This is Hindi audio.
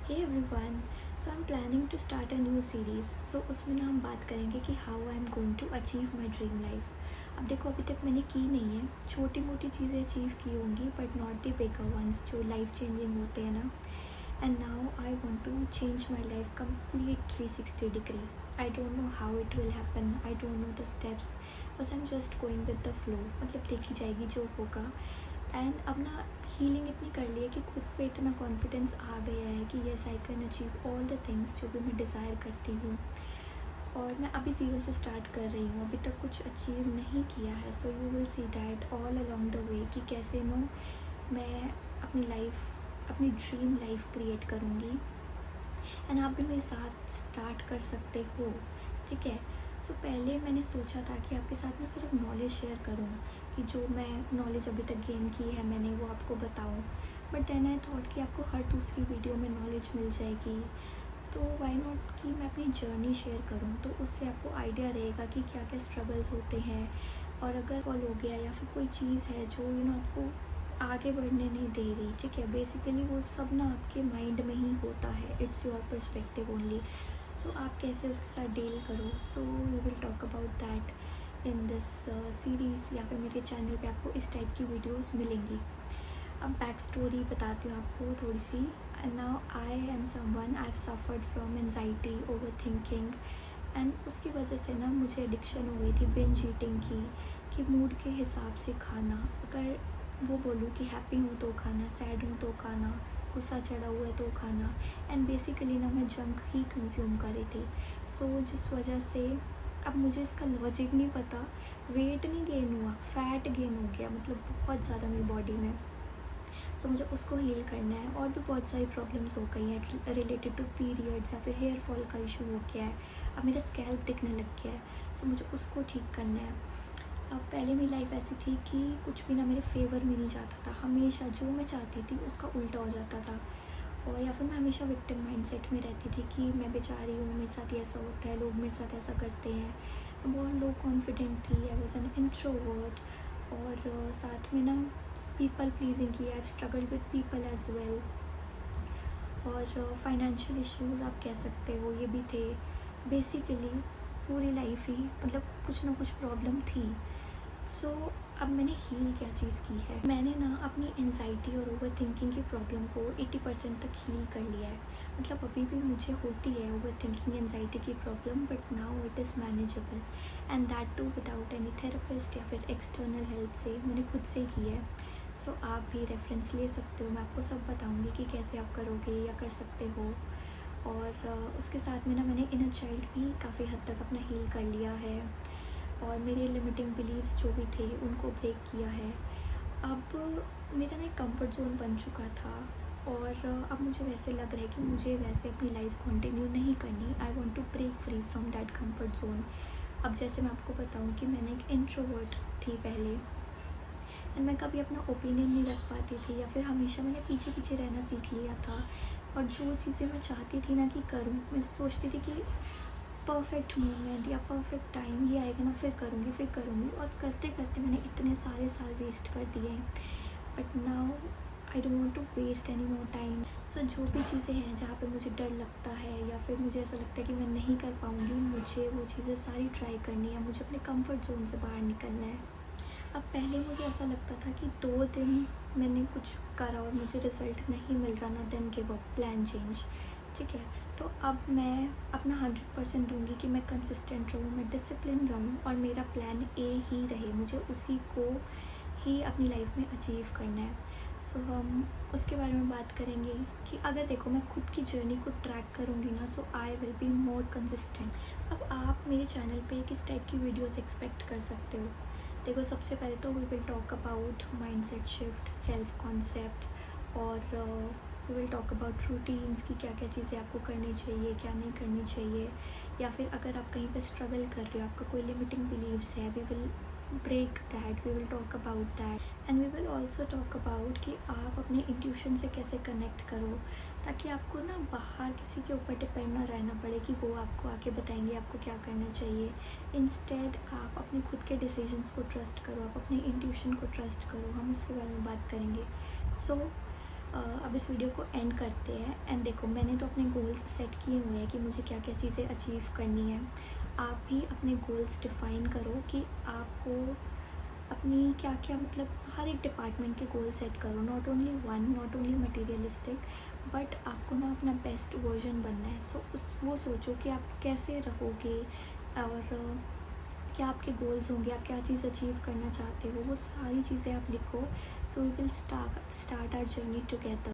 Hey everyone. So I am planning to start a new series. So उसमें ना हम बात करेंगे कि how I am going to achieve my dream life. अब देखो, अभी तक मैंने की नहीं है, छोटी मोटी चीज़ें अचीव की होंगी but not the bigger ones जो लाइफ चेंजिंग होते हैं ना। And now I want to change my life complete 360 degree. I don't know how it will happen, I don't know the steps, बस I am just going with the flow. मतलब देखी जाएगी जो होगा। एंड अब ना हीलिंग इतनी कर ली है कि खुद पे इतना कॉन्फिडेंस आ गया है कि yes I can achieve all the things जो भी मैं डिज़ायर करती हूँ। और मैं अभी ज़ीरो से स्टार्ट कर रही हूँ, अभी तक कुछ अचीव नहीं किया है। So you will see that all along the way कि कैसे नो मैं अपनी लाइफ, अपनी ड्रीम लाइफ क्रिएट करूँगी। एंड आप भी मेरे साथ स्टार्ट कर सकते हो, ठीक है। सो पहले मैंने सोचा था कि आपके साथ ना सिर्फ नॉलेज शेयर करूं, कि जो मैं नॉलेज अभी तक गेन की है मैंने वो आपको बताऊं। बट देन आई थॉट कि आपको हर दूसरी वीडियो में नॉलेज मिल जाएगी, तो वाई नॉट कि मैं अपनी जर्नी शेयर करूं, तो उससे आपको आइडिया रहेगा कि क्या क्या स्ट्रगल्स होते हैं। और अगर फॉल हो गया या फिर कोई चीज़ है जो आपको आगे बढ़ने नहीं दे रही, ठीक है, बेसिकली वो सब ना आपके माइंड में ही होता है, it's your perspective only. So आप कैसे उसके साथ डील करो, so we will talk about that in this series, या फिर मेरे चैनल पे आपको इस टाइप की वीडियोस मिलेंगी। अब बैक स्टोरी बताती हूँ आपको थोड़ी सी। Now I am someone, I have suffered from anxiety, over thinking, and उसकी वजह से ना मुझे एडिक्शन हो गई थी बिंज ईटिंग की, कि मूड के हिसाब से खाना। अगर वो बोलूँ कि हैप्पी हूँ तो खाना, सैड हूँ तो खाना, गुस्सा चढ़ा हुआ है तो खाना। एंड बेसिकली ना मैं जंक ही कंज्यूम कर रही थी। सो जिस वजह से अब मुझे इसका लॉजिक नहीं पता, वेट नहीं गेन हुआ, फैट गेन हो गया, मतलब बहुत ज़्यादा मेरी बॉडी में। सो मुझे उसको हील करना है। और भी बहुत सारी प्रॉब्लम्स हो गई हैं रिलेटेड टू पीरियड्स, या फिर हेयर फॉल का इशू हो गया है, अब मेरा स्कैल्प दिखने लग गया है। सो मुझे उसको ठीक करना है। अब पहले मेरी लाइफ ऐसी थी कि कुछ भी ना मेरे फेवर में नहीं जाता था, हमेशा जो मैं चाहती थी उसका उल्टा हो जाता था। और या फिर मैं हमेशा विक्टिम माइंडसेट में रहती थी कि मैं बेचारी हूँ, मेरे साथ ही ऐसा होता है, लोग मेरे साथ ऐसा करते हैं। मैं बहुत लो कॉन्फिडेंट थी, आई वॉज एन इंट्रोवर्ट। और साथ में ना पीपल प्लीजिंग की, I have struggled with people as well. और फाइनेंशियल इश्यूज़ आप कह सकते हो, ये भी थे। बेसिकली पूरी लाइफ ही मतलब कुछ ना कुछ प्रॉब्लम थी। सो अब मैंने हील क्या चीज़ की है, मैंने ना अपनी एनजाइटी और ओवर थिंकिंग की प्रॉब्लम को 80% तक हील कर लिया है। मतलब अभी भी मुझे होती है ओवर थिंकिंग एनजाइटी की problem, but now it is manageable, and that too without any therapist या फिर एक्सटर्नल हेल्प से, मैंने खुद से की है। सो आप भी रेफरेंस ले सकते हो, मैं आपको सब बताऊँगी कि कैसे आप करोगे या कर सकते हो। और उसके साथ में ना मैंने इनर चाइल्ड भी काफ़ी हद तक अपना हील कर लिया है, और मेरे लिमिटिंग बिलीव्स जो भी थे उनको ब्रेक किया है। अब मेरा ना एक कंफर्ट जोन बन चुका था, और अब मुझे वैसे लग रहा है कि मुझे वैसे अपनी लाइफ कंटिन्यू नहीं करनी। I want to break free from that comfort zone. अब जैसे मैं आपको बताऊं कि मैंने एक इंट्रोवर्ट थी पहले, एंड मैं कभी अपना ओपिनियन नहीं रख पाती थी, या फिर हमेशा मैंने पीछे पीछे रहना सीख लिया था। और जो चीज़ें मैं चाहती थी ना कि करूँ, मैं सोचती थी कि परफेक्ट मोमेंट या परफेक्ट टाइम ये आएगा ना, फिर करूँगी, और करते करते मैंने इतने सारे साल वेस्ट कर दिए हैं। But now I don't want to waste any more time. So जो भी चीज़ें हैं जहाँ पे मुझे डर लगता है, या फिर मुझे ऐसा लगता है कि मैं नहीं कर पाऊँगी, मुझे वो चीज़ें सारी ट्राई करनी है, मुझे अपने कंफर्ट जोन से बाहर निकलना है। अब पहले मुझे ऐसा लगता था कि 2 दिन मैंने कुछ करा और मुझे रिज़ल्ट नहीं मिल रहा ना, then give up, plan change, ठीक है। तो अब मैं अपना 100% दूँगी कि मैं कंसिस्टेंट रहूँ, मैं डिसिप्लिन रहूँ, और मेरा प्लान ए ही रहे, मुझे उसी को ही अपनी लाइफ में अचीव करना है। सो हम उसके बारे में बात करेंगे कि अगर देखो मैं खुद की जर्नी को ट्रैक करूँगी ना, so I will be more consistent. अब आप मेरे चैनल पे किस टाइप की वीडियोस एक्सपेक्ट कर सकते हो। देखो, सबसे पहले तो we will talk about mindset shift, self concept, और we will talk about routines की क्या क्या चीज़ें आपको करनी चाहिए, क्या नहीं करनी चाहिए। या फिर अगर आप कहीं पे स्ट्रगल कर रहे हो, आपका कोई लिमिटिंग बिलीव्स है, we will break that, we will talk about that. And we will also talk about कि आप अपने इंट्यूशन से कैसे कनेक्ट करो, ताकि आपको ना बाहर किसी के ऊपर डिपेंड ना रहना पड़े कि वो आपको आके बताएंगे आपको क्या करना चाहिए। इंस्टेड आप अपने खुद के डिसीजंस को ट्रस्ट करो, आप अपने इंट्यूशन को ट्रस्ट करो। हम उसके बारे में बात करेंगे। सो अब इस वीडियो को एंड करते हैं। एंड देखो, मैंने तो अपने गोल्स सेट किए हुए हैं कि मुझे क्या क्या चीज़ें अचीव करनी है। आप भी अपने गोल्स डिफ़ाइन करो कि आपको अपनी क्या क्या, मतलब हर एक डिपार्टमेंट के गोल सेट करो, not only one, not only materialistic, but आपको ना अपना बेस्ट वर्जन बनना है। सो वो सोचो कि आप कैसे रहोगे और क्या आपके गोल्स होंगे, आप क्या चीज़ अचीव करना चाहते हो, वो सारी चीज़ें आप लिखो। So we will start our journey together.